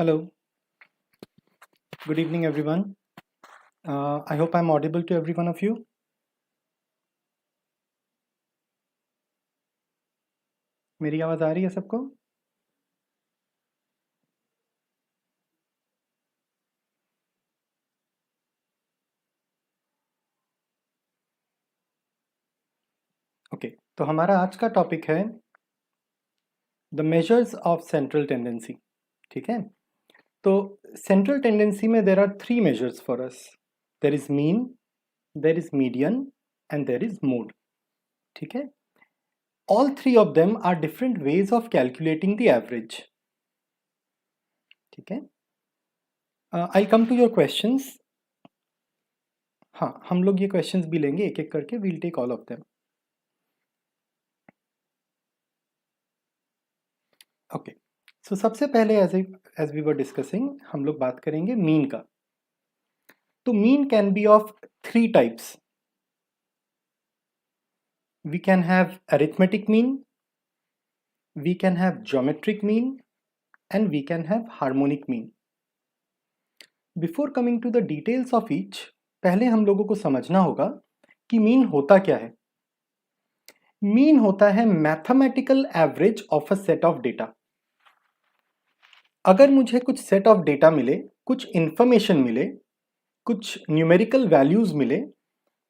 Hello, good evening, everyone. I hope I'm audible to every one of you. मेरी आवाज़ आ रही है सबको? ओके, तो हमारा आज का टॉपिक है the measures of central tendency. ठीक है, तो सेंट्रल टेंडेंसी में there are three measures for us. There is mean, there is median and there is mode. ठीक है, all three of them are different ways of calculating the average. ठीक है, I'll come to your questions. हाँ, हम लोग ये questions भी लेंगे एक एक करके. we'll take all of them. Okay, so सबसे पहले एज वी वर डिस्कसिंग हम लोग बात करेंगे मीन का. तो mean can be of three types. We can have arithmetic mean, we can have geometric mean and we can have harmonic mean. Before coming to the details of each, पहले हम लोगों को समझना होगा कि मीन होता क्या है. मीन होता है mathematical average of a set of data. अगर मुझे कुछ सेट ऑफ डेटा मिले, कुछ इंफॉर्मेशन मिले, कुछ न्यूमेरिकल वैल्यूज मिले,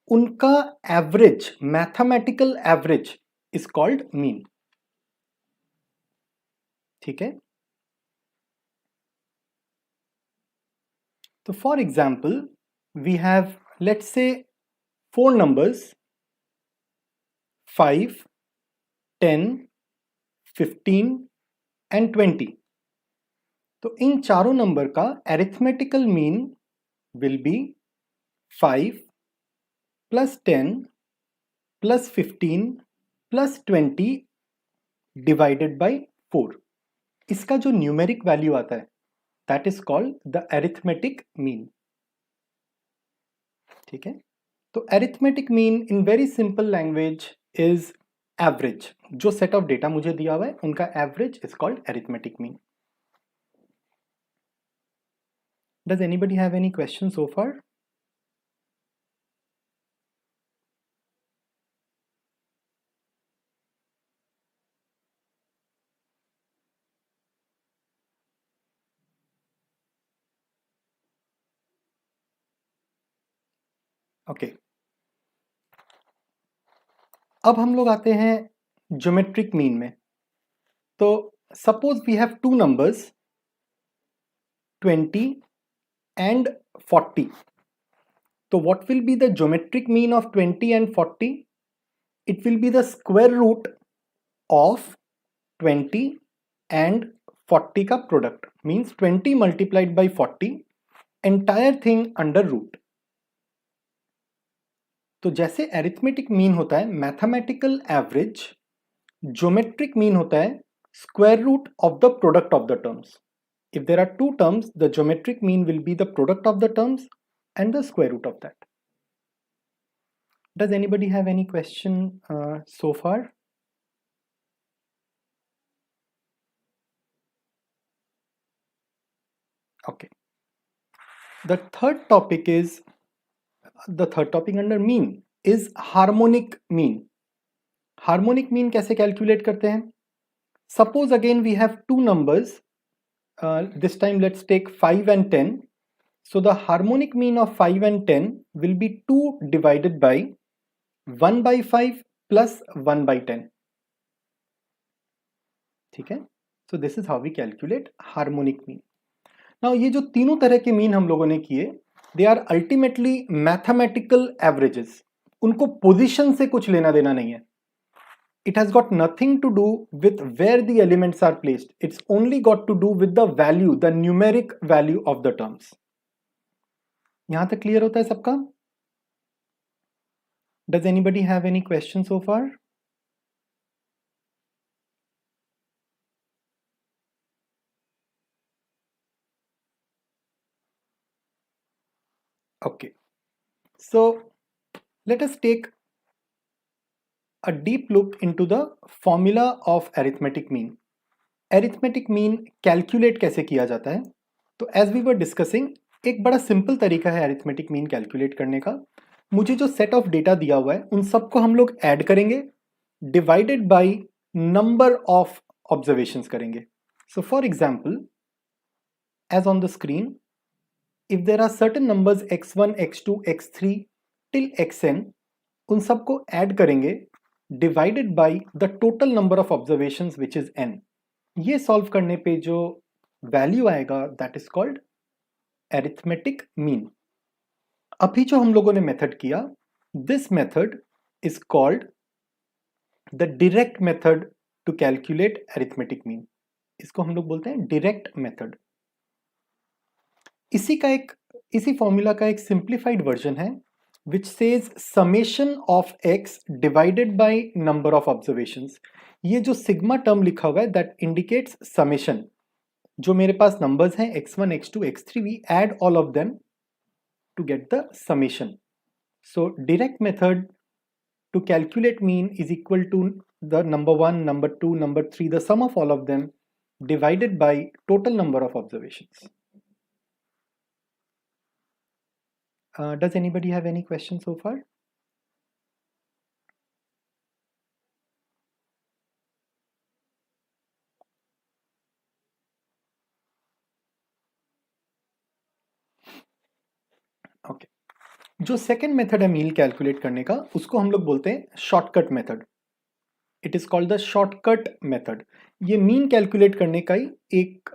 उनका average, mathematical average is called mean. ठीक है, तो for example we have let's say 4 numbers 5, 10, 15 and 20. तो इन चारों नंबर का arithmetical mean will be 5 plus 10 plus 15 plus 20 divided by 4. इसका जो न्यूमेरिक वैल्यू आता है that is called the arithmetic mean. ठीक है, तो arithmetic mean in very simple language is average. जो सेट ऑफ डेटा मुझे दिया हुआ है उनका average is called arithmetic mean. Does anybody have any question so far? Okay, अब हम लोग आते हैं ज्योमेट्रिक मीन में. तो suppose we have two numbers 20 and 40. तो what will be the geometric mean of 20 and 40? It will be the square root of 20 and 40 का product. Means 20 multiplied by 40, entire thing under root. तो जैसे arithmetic mean होता है mathematical average, geometric mean होता है square root of the product of the terms. If there are two terms, the geometric mean will be the product of the terms and the square root of that. Does anybody have any question so far? Okay. The third topic under mean is harmonic mean. Harmonic mean कैसे calculate करते हैं? Suppose again we have two numbers. This time let's take 5 and 10. So the harmonic mean of 5 and 10 will be 2 divided by 1 by 5 plus 1 by 10. ठीक है, so this is how we calculate harmonic mean. Now ये जो तीनों तरह के mean हम लोगों ने किए, they are ultimately mathematical averages. उनको पोजीशन से कुछ लेना देना नहीं है. It has got nothing to do with where the elements are placed. It's only got to do with the value, the numeric value of the terms. यहां तक clear होता है सबका? Does anybody have any questions so far? Okay, so let us take a deep look into the formula of arithmetic mean. Arithmetic mean calculate कैसे किया जाता है? तो एज वी वर डिस्कसिंग, एक बड़ा सिंपल तरीका है अरिथमेटिक मीन कैलकुलेट करने का। मुझे जो सेट ऑफ डेटा दिया हुआ है उन सबको हम लोग ऐड करेंगे, divided by number of observations करेंगे। So for example, as on the screen, if there are certain numbers x1 x2 x3 till xn, उन सबको ऐड करेंगे divided by the total number of observations which is n। ये solve करने पे जो value आएगा that is called arithmetic mean. अभी जो हम लोगों ने मेथड किया, this method is called the direct method to calculate arithmetic mean. इसको हम लोग बोलते हैं डायरेक्ट मेथड। इसी फॉर्मूला का एक सिंप्लीफाइड वर्जन है which says summation of x divided by number of observations। ये जो सिग्मा टर्म लिखा हुआ है that indicates summation। जो मेरे पास नंबर्स हैं x1 x2 x3, we add all of them to get the summation। So direct method to calculate mean is equal to the number 1, number 2, number 3, the sum of all of them divided by total number of observations। Does anybody have any questions so far? Okay। जो second method है मील calculate करने का, उसको हम लोग बोलते हैं shortcut method. It is called the shortcut method. ये मीन कैलकुलेट करने का ही एक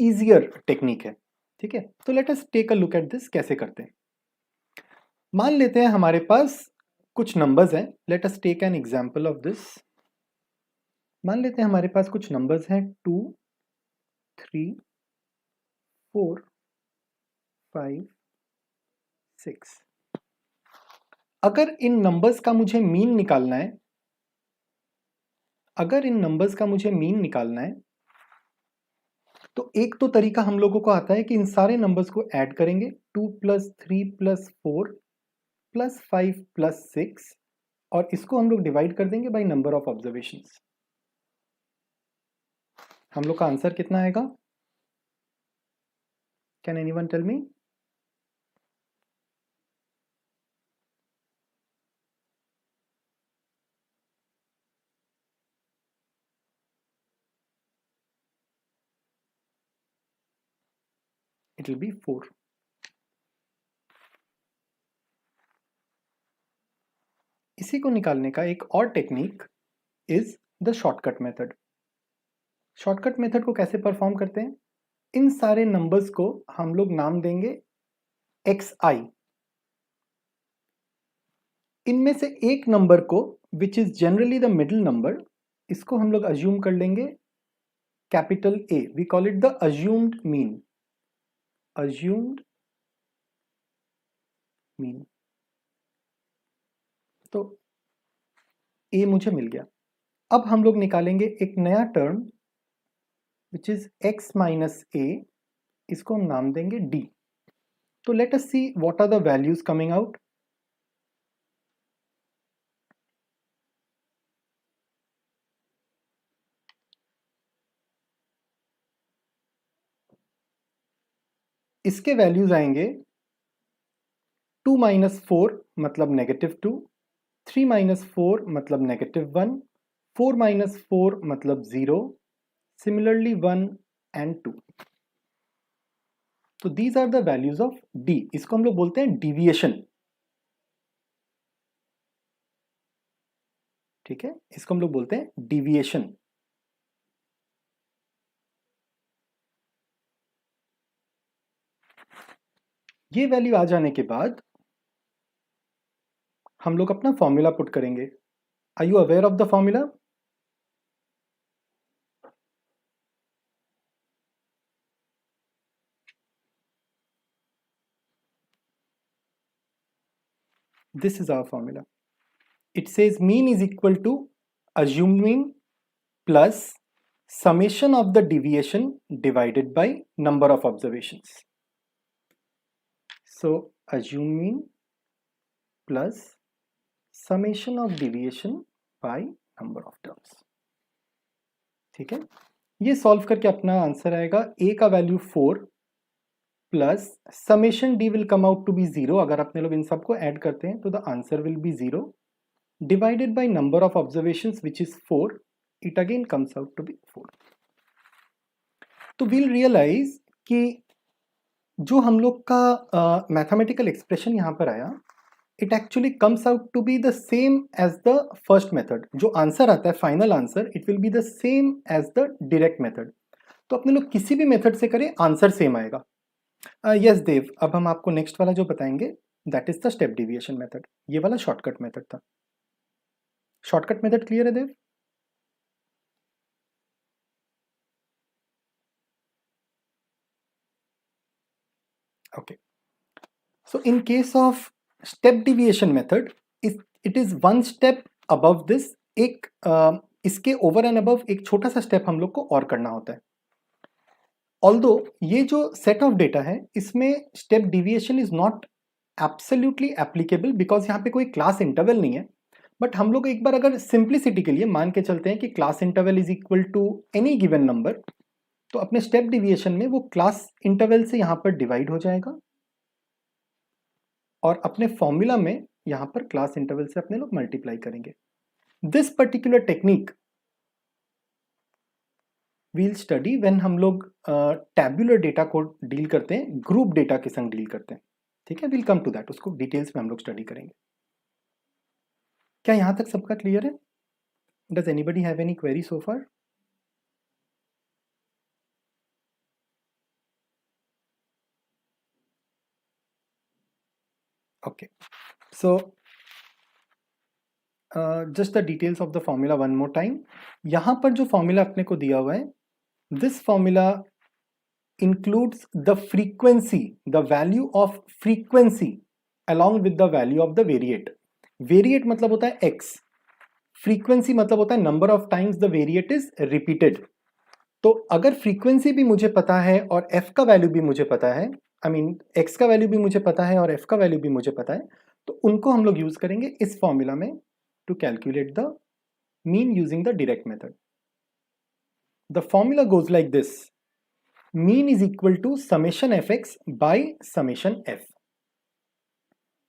इजियर टेक्निक है। ठीक है, तो let us take a look at this, कैसे करते हैं। मान लेते हैं हमारे पास कुछ नंबर्स हैं। Let us take an example of this. मान लेते हैं हमारे पास कुछ नंबर्स हैं 2, 3, 4, 5, 6। अगर इन नंबर्स का मुझे मीन निकालना है, तो एक तो तरीका हम लोगों को आता है कि इन सारे नंबर्स को ऐड करेंगे, 2 + 3 + 4 + 5 + 6, और इसको हम लोग डिवाइड कर देंगे बाय नंबर ऑफ ऑब्जर्वेशंस। हम लोग का आंसर कितना आएगा? Can anyone tell me? It will be 4। इसी को निकालने का एक और technique is the shortcut method. Shortcut method को कैसे परफॉर्म करते हैं? इन सारे नंबर्स को हम लोग नाम देंगे xi। इनमें से एक नंबर को, which is generally the middle number, इसको हम लोग अज्यूम कर लेंगे capital A। We call it the assumed mean. Assumed mean. तो A मुझे मिल गया। अब हम लोग निकालेंगे एक नया term which is x - a। इसको हम नाम देंगे d। तो let us see what are the values coming out. इसके वैल्यूज आएंगे 2 - 4 मतलब -2, 3 - 4 मतलब -1, 4 - 4 मतलब 0, सिमिलरली 1 and 2। तो these are the values of d। इसको हम लोग बोलते हैं डिविएशन। ठीक है, इसको हम लोग बोलते हैं डिविएशन। ये वैल्यू आ जाने के बाद हम लोग अपना फॉर्मूला पुट करेंगे। Are you aware of the formula? This is our formula. It says mean is equal to assumed mean plus summation of the deviation divided by number of observations. So assumed mean plus summation of deviation by number of terms। ठीक है, ये solve करके अपना answer आएगा a का value 4 plus summation d will come out to be 0। अगर अपने लोग इन सबको ऐड करते हैं तो the answer will be 0 divided by number of observations which is 4, it again comes out to be 4। तो वील रियलाइज कि जो हम लोग का मैथमेटिकल एक्सप्रेशन यहाँ पर आया, it actually comes out to be the same as the first method. जो आंसर आता है final answer, it will be the same as the direct method. तो अपने लोग किसी भी मेथड से करें आंसर सेम आएगा। यस देव, अब हम आपको नेक्स्ट वाला जो बताएंगे that is the step deviation method. ये वाला शॉर्टकट मेथड था। शॉर्टकट मेथड क्लियर है Dev? Okay, so in case of step deviation method, it is one step above this. एक इसके ओवर एंड अबव एक छोटा सा स्टेप हम लोग को और करना होता है। ऑल्दो ये जो सेट ऑफ डेटा है इसमें step deviation is not absolutely applicable because यहाँ पे कोई क्लास इंटरवल नहीं है। बट हम लोग एक बार अगर सिंप्लिसिटी के लिए मान के चलते हैं कि class interval is equal to any given number, तो अपने स्टेप डिविएशन में वो क्लास इंटरवल से यहाँ पर डिवाइड हो जाएगा और अपने फॉर्मूला में यहाँ पर क्लास इंटरवल से अपने लोग मल्टीप्लाई करेंगे। This particular technique we'll study when हम लोग टैब्यूलर डेटा को डील करते हैं, ग्रुप डेटा के संग डील करते हैं। ठीक है, वील कम टू दैट, उसको डिटेल्स में हम लोग स्टडी करेंगे। क्या यहां तक सबका क्लियर है? Does anybody have any query so far? Okay, so just the details of the formula one more time. यहां पर जो फॉर्मूला अपने को दिया हुआ है, this formula includes the frequency, the value of frequency along with the value of the variate. Variate मतलब होता है x, frequency मतलब होता है number of times the variate is repeated. तो अगर frequency भी मुझे पता है और f का वैल्यू भी मुझे पता है, I mean x का वैल्यू भी मुझे पता है और f का वैल्यू भी मुझे पता है, तो उनको हम लोग यूज करेंगे इस फॉर्मूला में to calculate the mean using the direct method. The formula goes like this: mean is equal to summation fx by summation f.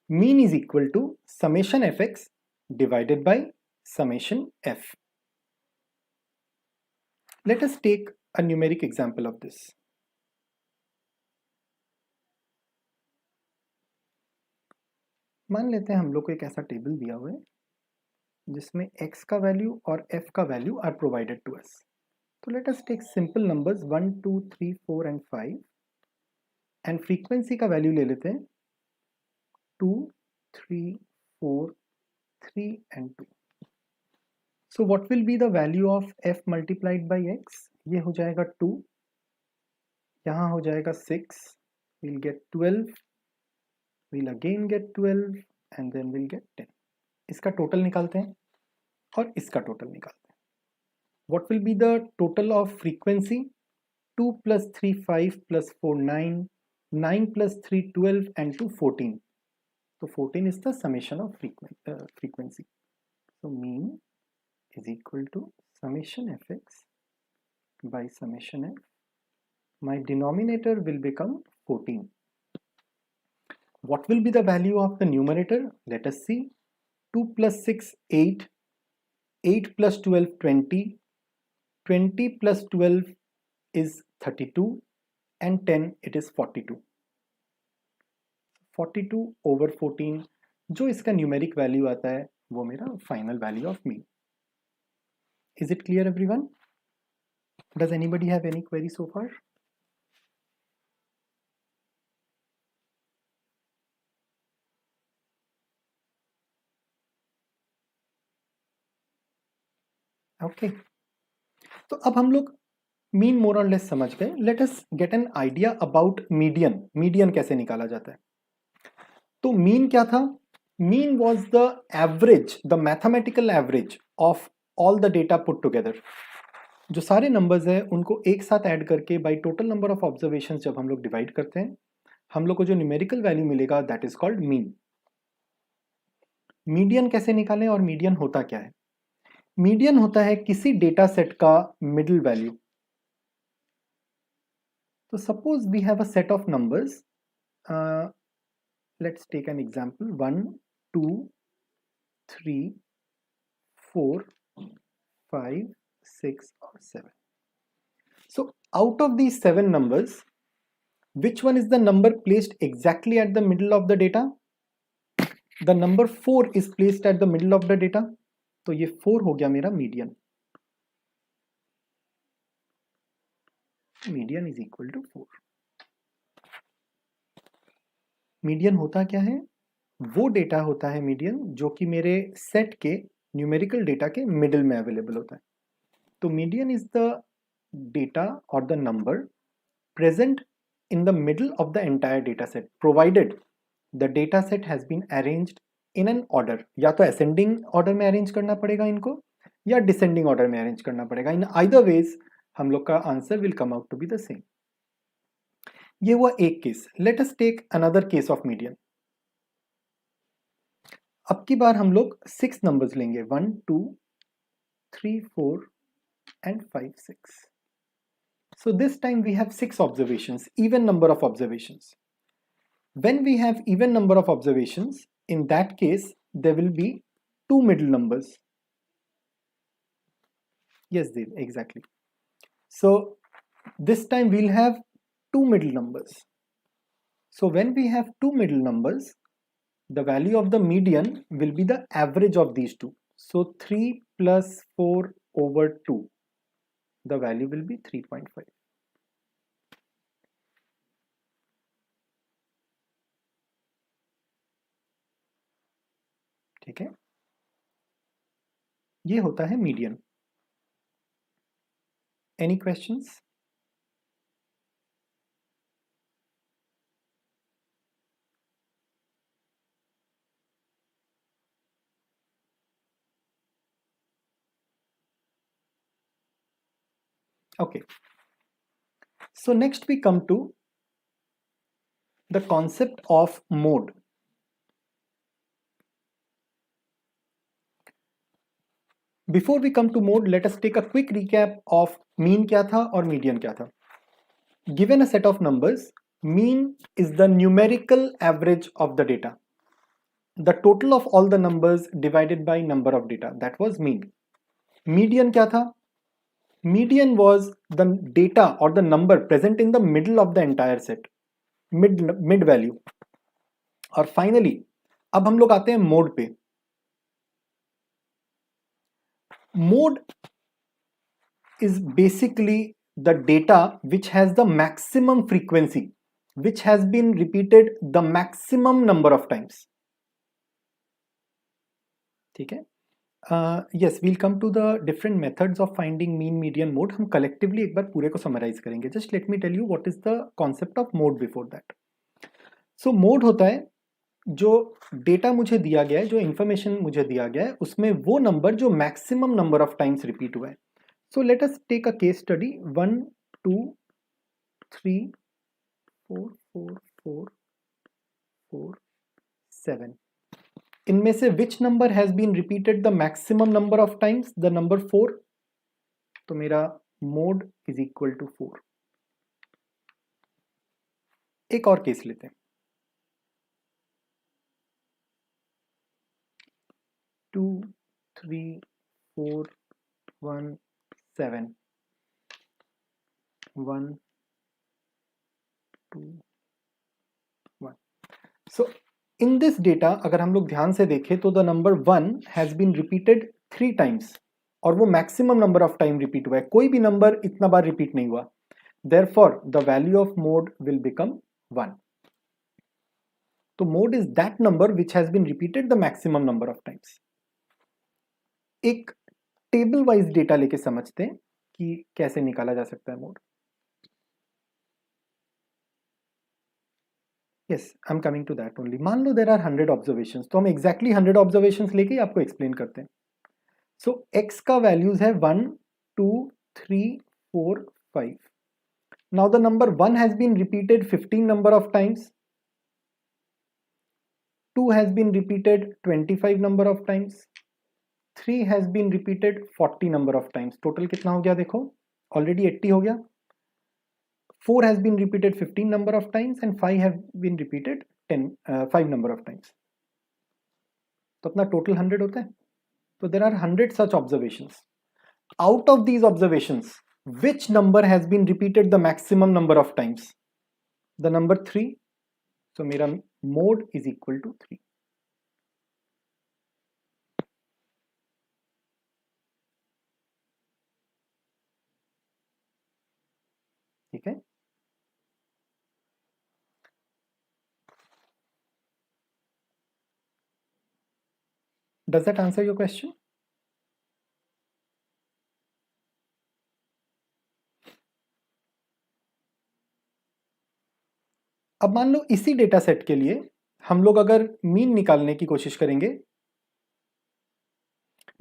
Mean is equal to summation fx divided by summation f. Let us take a numeric example of this. मान लेते हैं हम लोग को एक ऐसा table दिया हुआ है जिसमें x का वैल्यू और f का value are provided to us. So let us take simple numbers 1, 2, 3, 4 and 5 and frequency का वैल्यू ले लेते हैं 2, 3, 4, 3 and 2. So what will be the value of f multiplied by x? ये हो जाएगा 2, यहाँ हो जाएगा 6, we'll get 12, we'll again get 12 and then we'll get 10. इसका टोटल निकालते हैं और इसका टोटल निकालते हैं। What will be the total of frequency? 2 plus 3 5 plus 4 9, 9 plus 3 12 and 2 14. So 14 is the summation of frequency. So mean is equal to summation fx by summation f. My denominator will become 14. What will be the value of the numerator? Let us see. 2 plus 6 8, 8 plus 12 20, 20 plus 12 is 32 and 10 it is 42. 42 over 14, जो इसका numeric value आता है वो मेरा final value of mean. Is it clear everyone? Does anybody have any query so far? Okay, तो अब हम लोग मीन मोर और लेस समझ गए। Let us get an idea about median. Median कैसे निकाला जाता है? तो मीन क्या था? Mean was the average, the mathematical average of all the data put together. जो सारे नंबर्स हैं उनको एक साथ ऐड करके by total number of observations जब हम लोग डिवाइड करते हैं, हम लोग को जो न्यूमेरिकल वैल्यू मिलेगा that is called mean. Median कैसे निकालें और मीडियन होता क्या है? मीडियन होता है किसी डेटा सेट का middle value. So suppose we have a set of numbers. Let's take an example: 1, 2, 3, 4, 5, 6, or 7. So out of these 7 numbers, which one is the number placed exactly at the middle of the data? The number 4 is placed at the middle of the data. तो ये 4 हो गया मेरा median. Median is equal to 4. Median होता क्या है? वो data होता है मीडियन जो कि मेरे सेट के न्यूमेरिकल डेटा के मिडिल में अवेलेबल होता है. तो मीडियन इज द डेटा और the number present in the middle of the entire data set provided the data set has been arranged in an order. या तो ascending order में arrange करना पड़ेगा इनको या descending order में arrange करना पड़ेगा. In either ways हम लोग का answer will come out to be the same. ये हुआ एक case. Let us take another case of median. अब की बार हम लोग 6 numbers लेंगे. 1, 2, 3, 4 and 5, 6. So this time we have 6 observations, even number of observations. When we have even number of observations, in that case, there will be 2 middle numbers. Yes, Dev, exactly. So this time we'll have 2 middle numbers. So when we have 2 middle numbers, the value of the median will be the average of these two. So 3 plus 4 over 2, the value will be 3.5. ठीक है, ये होता है median. Any questions? Okay, so next we come to the concept of mode. Before we come to mode, let us take a quick recap of mean क्या था और median क्या था. Given a set of numbers, mean is the numerical average of the data. The total of all the numbers divided by number of data. That was mean. Median क्या था? Median was the data or the number present in the middle of the entire set. Mid value. और finally, अब हम लोग आते हैं mode पे. Mode is basically the data which has the maximum frequency, which has been repeated the maximum number of times. ठीक है? Yes, we'll come to the different methods of finding mean, median, mode. हम collectively एक बार पूरे को summarize करेंगे. Just let me tell you what is the concept of mode before that. So mode होता है जो डेटा मुझे दिया गया है, जो इंफॉर्मेशन मुझे दिया गया है, उसमें वो नंबर जो maximum number of times repeat हुआ है. So let us take a case study. 1, 2, 3, 4, 4, 4, 4, 7. इनमें से which number has been repeated the maximum number of times? The number 4. तो मेरा मोड इज इक्वल टू 4. एक और केस लेते हैं. 2, 3, 4, 1, 7. 1, 2, 1. So in this data अगर हम लोग ध्यान से देखें तो the number 1 has been repeated 3 times और वो maximum number of time repeat हुआ है. कोई भी number इतना बार repeat नहीं हुआ. Therefore the value of mode will become 1. तो mode is that number which has been repeated the maximum number of times. एक टेबल वाइज डेटा लेके समझते हैं कि कैसे निकाला जा सकता है mode. Yes, I'm coming to that only. मान लो there are 100 observations, तो हम exactly 100 observations लेके ही आपको explain करते हैं. So x का values है 1, 2, 3, 4, 5. Now the number 1 has been repeated 15 number of times. 2 has been repeated 25 number of times. 3 has been repeated 40 number of times. Total कितना हो गया देखो, already 80 हो गया. 4 has been repeated 15 number of times and 5 have been repeated 5 number of times. तो अपना total 100 होता है. So there are 100 such observations. Out of these observations, which number has been repeated the maximum number of times? The number 3. So मेरा mode is equal to 3. ठीक है. Does that answer your question? अब मान लो इसी data set के लिए हम लोग अगर मीन निकालने की कोशिश करेंगे,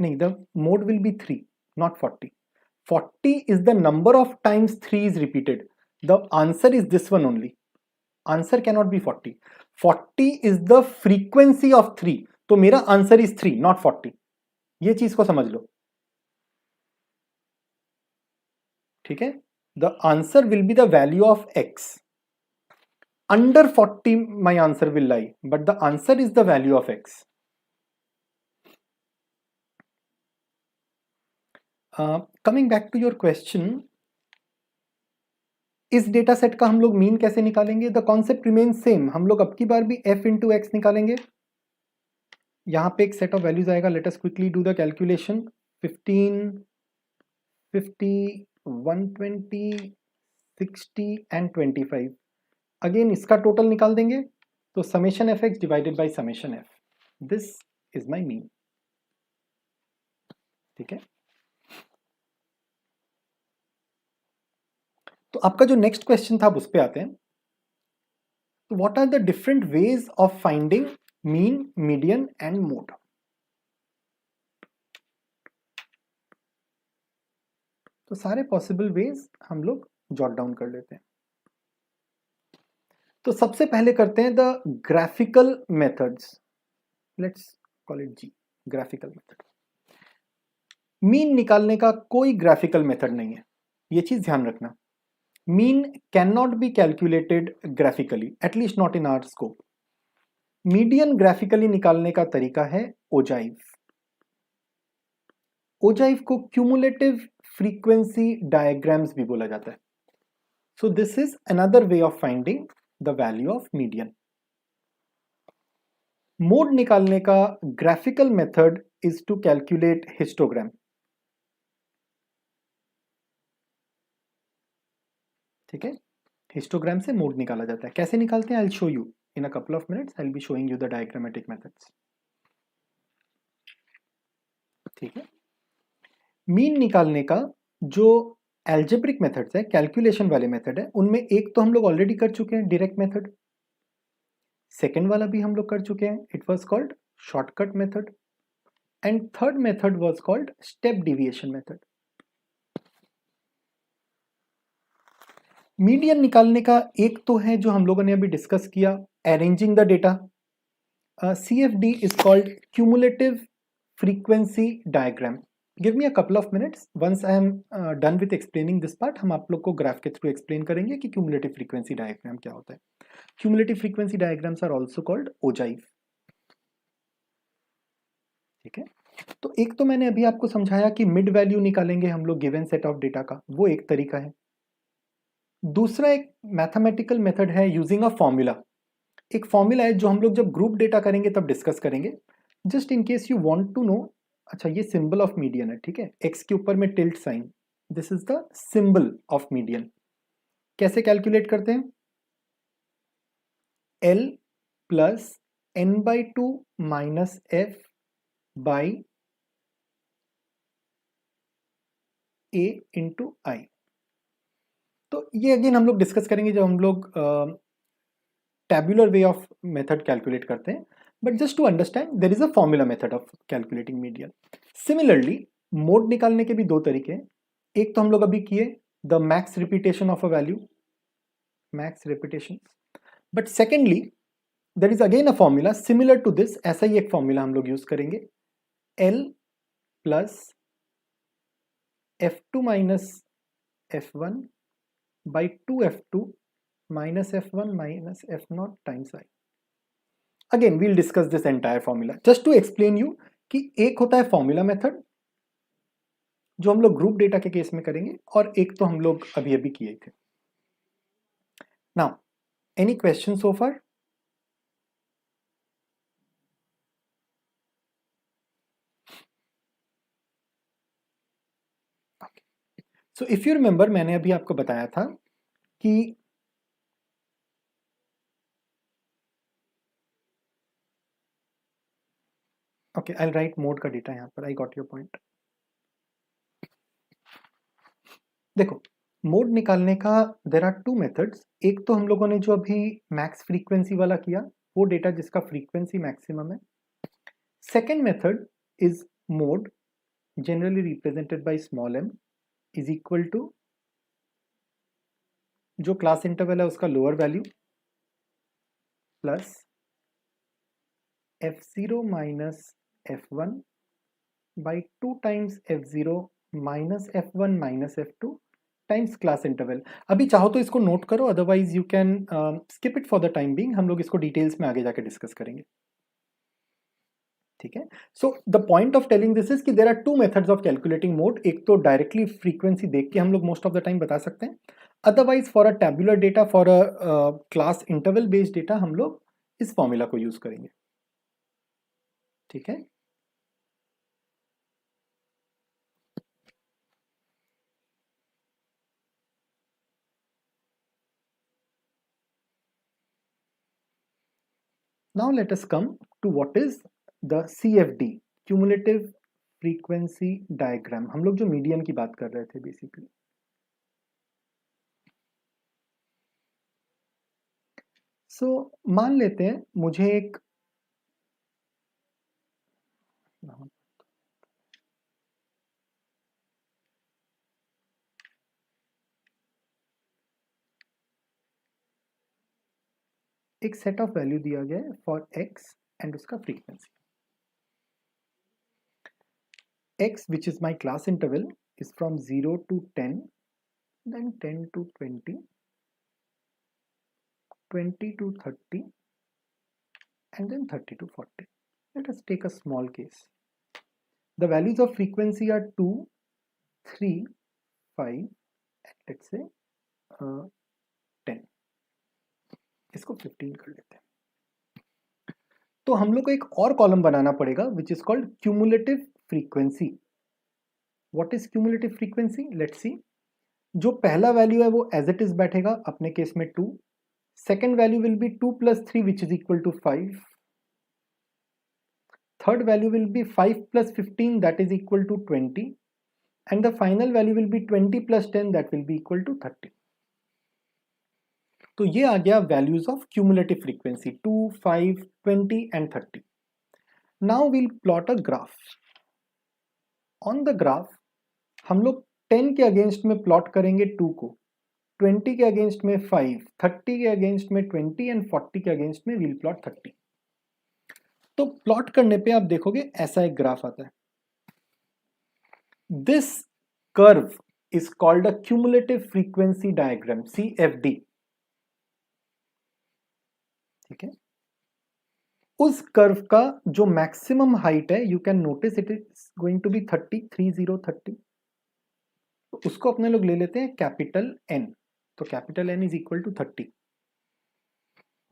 नहीं, the mode will be 3 not 40. 40 is the number of times 3 is repeated. The answer is this one only. Answer cannot be 40. 40 is the frequency of 3. तो मेरा आंसर is 3 not 40. ये चीज को समझ लो. ठीक है. The answer will be the value of x. Under 40 my answer will lie, but the answer is the value of x. Coming back to your question, इस data set का हम लोग मीन कैसे निकालेंगे? The concept remain same. हम लोग अब की बार भी f इंटू एक्स निकालेंगे. यहाँ पे एक सेट ऑफ वैल्यूज आएगा. Let us quickly do the calculation. 15, 50, 120, 60 and 25. Again इसका टोटल निकाल देंगे तो summation F x divided by summation F. This is my mean. ठीक है. तो आपका जो नेक्स्ट क्वेश्चन था उस पे आते हैं. तो what are the different ways of finding mean, median and mode? तो सारे पॉसिबल वेज हम लोग जॉट डाउन कर लेते हैं. तो सबसे पहले करते हैं the graphical methods. Let's call it G, graphical method. Mean निकालने का कोई ग्राफिकल मेथड नहीं है, ये चीज ध्यान रखना. Mean cannot be calculated graphically, at least not in our scope. Median graphically निकालने का तरीका है ओजाइव. ओजाइव को क्यूमुलेटिव फ्रीक्वेंसी डायग्राम्स भी बोला जाता है. So this is another way of finding the value of median. Mode निकालने का graphical method is to calculate histogram. ठीक है. हिस्टोग्राम से मोड निकाला जाता है. कैसे निकालते हैं? I will show you in a couple of minutes. I will be showing you the diagrammatic methods. ठीक है. मीन निकालने का जो एल्जेब्रिक मेथड्स है, कैलकुलेशन वाले मेथड है, उनमें एक तो हम लोग ऑलरेडी कर चुके हैं, डायरेक्ट मेथड. सेकेंड वाला भी हम लोग कर चुके हैं, it was called shortcut method. And third method was called step deviation method. Median निकालने का एक तो है जो हम लोगों ने अभी डिस्कस किया, arranging the data. CFD is called cumulative frequency diagram. Give me a couple of minutes. Once I am done with explaining this part, हम आप लोग को ग्राफ के थ्रू एक्सप्लेन करेंगे कि क्यूमुलेटिव फ्रीक्वेंसी डायग्राम क्या होता है. Cumulative frequency diagrams are also called ogive. ठीक है. तो एक तो मैंने अभी आपको समझाया कि मिड वैल्यू निकालेंगे हम लोग गिवन सेट ऑफ डेटा का, वो एक तरीका है. दूसरा एक मैथमेटिकल मेथड है यूजिंग अ फॉर्मूला. एक फॉर्मूला है जो हम लोग जब ग्रुप डेटा करेंगे तब डिस्कस करेंगे. Just in case you want to know. अच्छा, ये सिंबल ऑफ मीडियन है. ठीक है. एक्स के ऊपर में tilt sign. This is the symbol of median. कैसे कैलकुलेट करते हैं? L plus n/2 minus f by a into I. तो ये अगेन हम लोग डिस्कस करेंगे जब हम लोग tabular way of method calculate करते हैं. But just to understand, there is a formula method of calculating median. Similarly mode निकालने के भी दो तरीके हैं. एक तो हम लोग अभी किए, the max repetition of a value, max repetition. But secondly there is again a formula similar to this. ऐसा ही एक फॉर्मूला हम लोग यूज करेंगे, L plus F2 minus F1 by 2f2 minus f1 minus f0 times I. Again, we'll discuss this entire formula. Just to explain you कि एक होता है फॉर्मूला मेथड जो हम लोग ग्रुप डेटा के केस में करेंगे, और एक तो हम लोग अभी अभी किए थे. Now any question so far? So if you remember, मैंने अभी आपको बताया था कि ओके, आई राइट मोड का डेटा यहां पर. I got your point. देखो, मोड निकालने का देर आर टू मेथड्स. एक तो हम लोगों ने जो अभी मैक्स फ्रीक्वेंसी वाला किया, वो डेटा जिसका फ्रीक्वेंसी मैक्सिमम है. Second method is mode, generally represented by small m, is equal to जो क्लास इंटरवल है उसका lower value plus f0 minus f1 by 2 times f0 minus f1 minus f2 times class interval. अभी चाहो तो इसको note करो, otherwise you can skip it for the time being. हम लोग इसको डिटेल्स में आगे जाके डिस्कस करेंगे. ठीक है. So the point of telling this is कि there are two methods of calculating mode. एक तो डायरेक्टली फ्रीक्वेंसी देख के हम लोग मोस्ट ऑफ द टाइम बता सकते हैं. Otherwise for a tabular data, for a class interval based data, हम लोग इस फॉर्मूला को यूज करेंगे. ठीक है. Now let us come to what is the CFD, cumulative frequency diagram. हम लोग जो मीडियन की बात कर रहे थे बेसिकली. सो मान लेते हैं मुझे एक सेट ऑफ वैल्यू दिया गया है फॉर x एंड उसका frequency. x which is my class interval is from 0 to 10, then 10 to 20, 20 to 30, and then 30 to 40. Let us take a small case. The values of frequency are 2, 3, 5, and let's say 10. इसको 15 कर लेते हैं. तो हम लोग को एक और कॉलम बनाना पड़ेगा which is called cumulative frequency. What is cumulative frequency? Let's see. जो पहला वैल्यू है वो एज इट इज बैठेगा, अपने केस में 2. Second value will be 2 plus 3 which is equal to 5. Third value will be 5 plus 15 that is equal to 20. And the final value will be 20 plus 10 that will be equal to 30. तो ये आ गया values of cumulative frequency 2, 5, 20 and 30. Now we'll plot a graph. On the graph हम लोग 10 के against में plot करेंगे 2 को, 20 के अगेंस्ट में 5, 30 के अगेंस्ट में 20 एंड 40 के अगेंस्ट में वील प्लॉट 30. तो प्लॉट करने पे आप देखोगे ऐसा एक ग्राफ आता है. This curve is called a cumulative frequency diagram, CFD. ठीक है. उस कर्व का जो मैक्सिमम हाइट है, you can notice it is going to be 30. तो उसको अपने लोग ले लेते हैं कैपिटल N. तो capital N is equal to 30.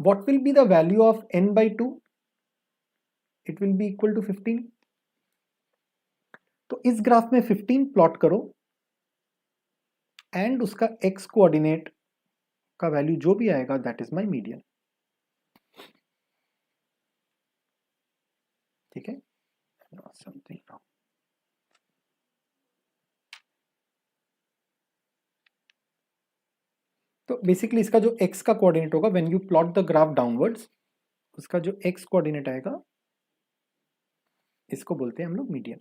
What will be the value of N by 2? It will be equal to 15. तो इस ग्राफ में 15 प्लॉट करो एंड उसका x कोऑर्डिनेट का वैल्यू जो भी आएगा दैट इज माय मीडियन. ठीक है. Something wrong. तो बेसिकली इसका जो x का कोऑर्डिनेट होगा when you plot the graph downwards, उसका जो x कोऑर्डिनेट आएगा इसको बोलते हैं हम लोग मीडियन.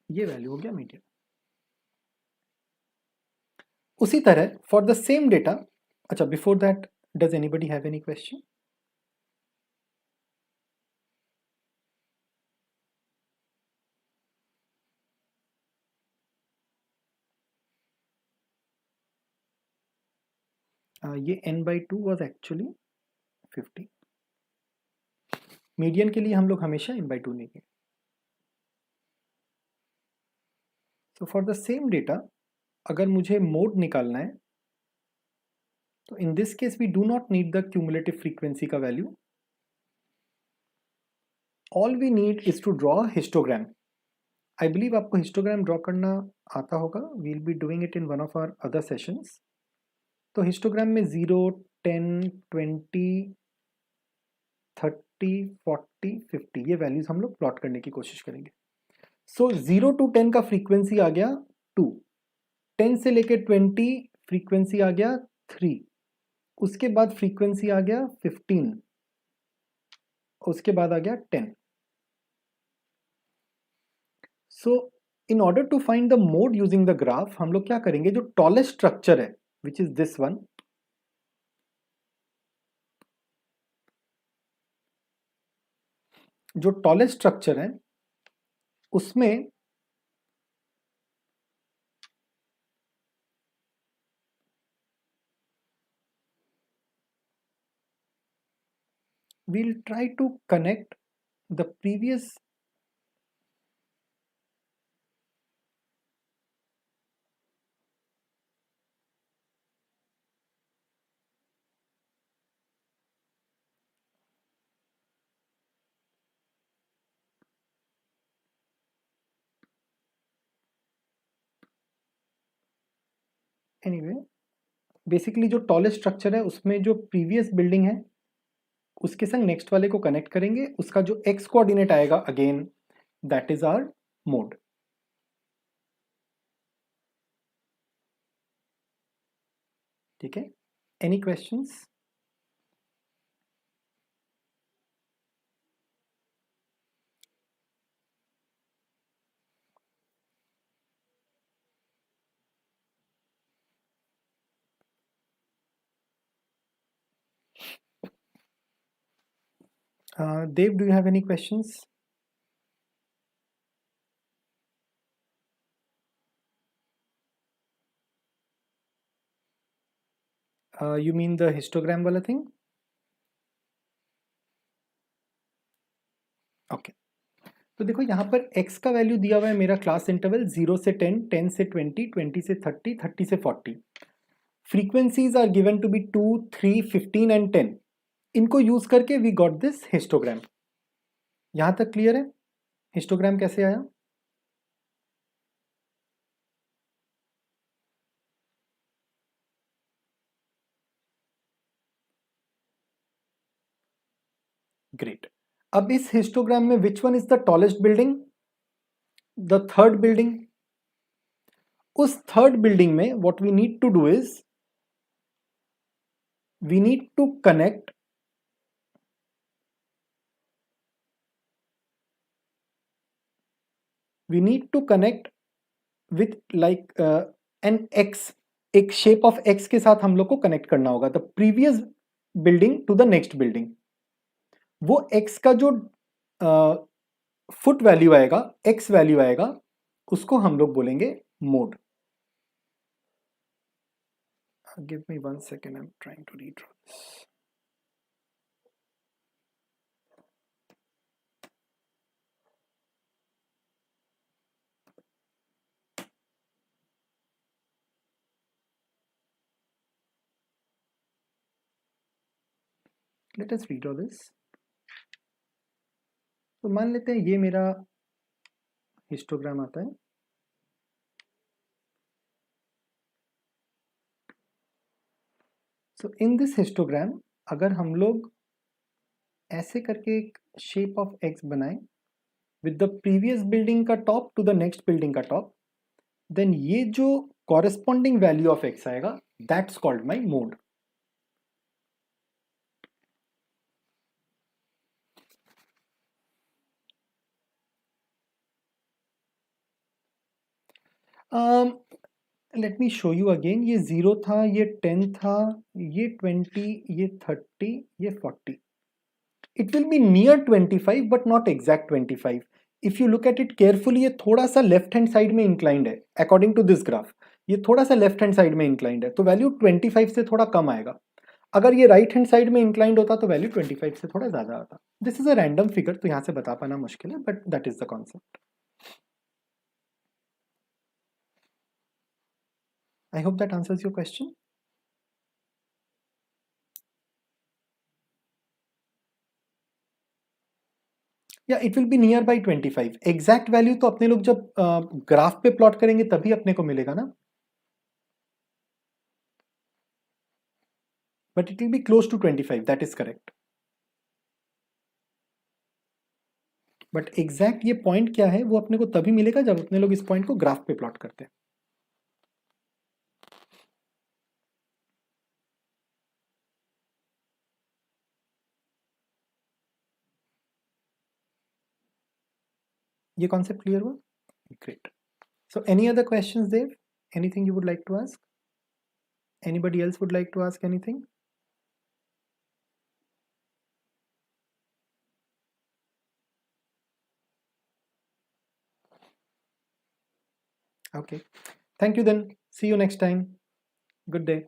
ये वैल्यू हो गया मीडियन. उसी तरह फॉर द सेम डेटा, अच्छा before that Does anybody have any question? ये n/2 was actually 50. मीडियन के लिए हम लोग हमेशा n/2 लेंगे. So for the same data, अगर मुझे मोड निकालना है, तो in this case we do not need the cumulative frequency का value. All we need is to draw a histogram. I believe आपको histogram draw करना आता होगा. We'll be doing it in one of our other sessions. तो histogram में 0, 10, 20, 30, 40, 50 ये values हम लोग प्लॉट करने की कोशिश करेंगे. सो 0 to 10 का फ्रीक्वेंसी आ गया 2, 10 से लेके 20 फ्रीक्वेंसी आ गया 3, उसके बाद फ्रीक्वेंसी आ गया 15, उसके बाद आ गया 10. So in order to find the mode using the graph हम लोग क्या करेंगे, जो टॉलेस्ट स्ट्रक्चर है विच इज दिस वन, जो टॉलेस्ट स्ट्रक्चर है उसमें we'll try to connect the previous anyway basically जो टॉलेस्ट स्ट्रक्चर है उसमें जो प्रीवियस बिल्डिंग है उसके संग नेक्स्ट वाले को कनेक्ट करेंगे, उसका जो एक्स कोऑर्डिनेट आएगा again that is our mode. ठीक है, any questions? Dev, do you have any questions? You mean the histogram वाला thing? Okay. तो देखो यहाँ पर x का वैल्यू दिया हुआ है मेरा क्लास इंटरवल 0 से 10, 10 से 20, 20 से 30, 30 से 40. Frequencies are given to be 2, 3, 15 and 10. इनको यूज करके वी गॉट दिस हिस्टोग्राम. यहाँ तक क्लियर है हिस्टोग्राम कैसे आया? ग्रेट. अब इस हिस्टोग्राम में which one is the tallest building? The third building. उस थर्ड बिल्डिंग में what we need to do is we need to connect with like an x, एक शेप ऑफ एक्स के साथ हम लोग को कनेक्ट करना होगा the previous building to the next building. वो एक्स का जो फुट वैल्यू आएगा, एक्स वैल्यू आएगा, उसको हम लोग बोलेंगे mode. Give me 1 second, I am trying to redraw this. Let us redraw this. तो मान लेते हैं ये मेरा हिस्टोग्राम आता है. सो इन दिस हिस्टोग्राम अगर हम लोग ऐसे करके एक शेप ऑफ एक्स बनाए विद द प्रीवियस बिल्डिंग का top to the next building का टॉप, देन ये जो कॉरेस्पॉन्डिंग वैल्यू ऑफ एक्स आएगा that's called my mode. Let me show you again, ये 0 था, ये 10 था, ये 20, ये 30, ये 40. It will be near 25 but not exact 25. If you look at it carefully, ये थोड़ा सा लेफ्ट हैंड साइड में इंक्लाइंड है अकॉर्डिंग टू दिस ग्राफ. ये थोड़ा सा लेफ्ट हैंड साइड में इंक्लाइंड है, तो वैल्यू 25 से थोड़ा कम आएगा. अगर ये राइट हैंड साइड में इंक्लाइंड होता तो वैल्यू 25 से थोड़ा ज्यादा आता. This is a random figure, तो यहाँ से बता पाना मुश्किल है, but that is the concept. I hope that answers your question. या it will be near by 25. Exact value तो अपने लोग जब ग्राफ पे प्लॉट करेंगे तभी अपने को मिलेगा ना, but it will be close to 25. That is correct. But exact ये पॉइंट क्या है वो अपने को तभी मिलेगा जब अपने लोग इस पॉइंट को ग्राफ पे प्लॉट करते हैं. ये कॉन्सेप्ट क्लियर हुआ? Great. So any other questions Dev? Anything you would like to ask? Anybody else would like to ask anything? Okay. Thank you then. See you next time. Good day.